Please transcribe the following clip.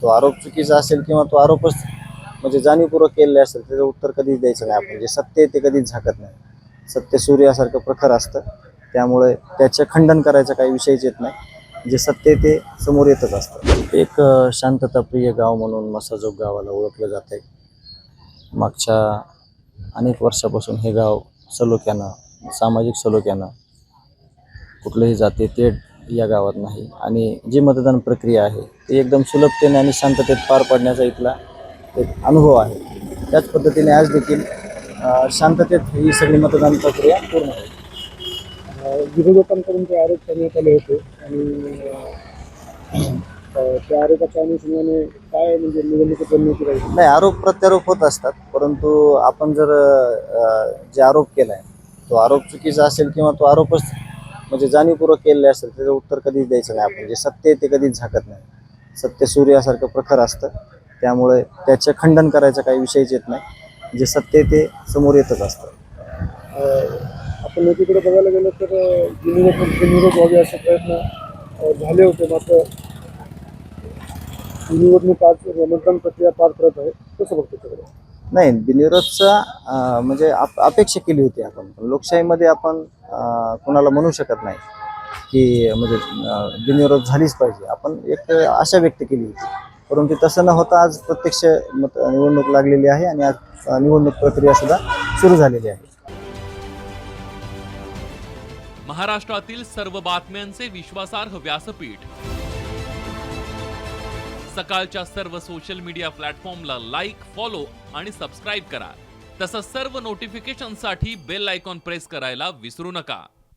तो आरोप चुकीचा असेल किंवा तो आरोपच म्हणजे जाणीवपूर्वक केलेला असेल त्याचं उत्तर कधीच द्यायचं नाही आपण. जे सत्य आहे ते कधीच झाकत नाही. सत्य सूर्यासारखं प्रखर असतं, त्यामुळे त्याचे खंडन करायचा काही विषयच येत नाही. जे सत्य आहे ते समोर येतच असतं. एक शांतताप्रिय गाव म्हणून मसाजोग गावाला ओळखलं जात आहे. मागच्या अनेक वर्षापासून हे गाव सलोख्यानं, सामाजिक सलोख्यानं कुठलंही जाती तेढ या गावात नाही आणि जी मतदान प्रक्रिया आहे ती एकदम सुलभतेने आणि शांततेत पार पाडण्याचा इथला एक अनुभव आहे. त्याच पद्धतीने आज देखील शांततेत ही सगळी मतदान प्रक्रिया पूर्ण होईल. विरोधकांकडून जे आरोप करण्यात आले होते आणि त्या आरोपाच्या अनुषंगाने काय म्हणजे निवडणुकीत रणनीती राहील? नाही, आरोप प्रत्यारोप होत असतात, परंतु आपण जर जे आरोप केला आहे तो आरोप चुकीचा असेल किंवा तो आरोपच म्हणजे जाणीवपूर्वक केलेला असेल त्याचं उत्तर कधीच द्यायचं नाही आपण. जे सत्य आहे ते कधीच झाकत नाही. सत्य सूर्यासारखं प्रखर असतं, त्यामुळे त्याचे खंडन करायचा काही विषयच येत नाही. जे सत्य आहे ते समोर येतच असतं. आपण एकीकडे बघायला गेलं तर निवडणूक व्हावी असे प्रयत्न झाले होते, मात्र ही निवडणूक आज मतदान प्रक्रिया पार करत आहे. कसं बघतो त्याकडे? नाही, बिनविरोधचा म्हणजे अपेक्षा केली होती आपण. पण लोकशाहीमध्ये आपण कोणाला म्हणू शकत नाही की म्हणजे बिनविरोध झालीच पाहिजे. आपण एक आशा व्यक्त केली होती, परंतु तसं न होता आज प्रत्यक्ष निवडणूक लागलेली आहे आणि आज निवडणूक प्रक्रिया सुद्धा सुरू झालेली आहे. महाराष्ट्रातील सर्व बातम्यांचे विश्वासार्ह व्यासपीठ, सकाळच्या सर्व सोशल मीडिया प्लॅटफॉर्मला लाईक, फॉलो आणि सबस्क्राईब करा. तसंच सर्व नोटिफिकेशनसाठी बेल आयकॉन प्रेस करायला विसरू नका.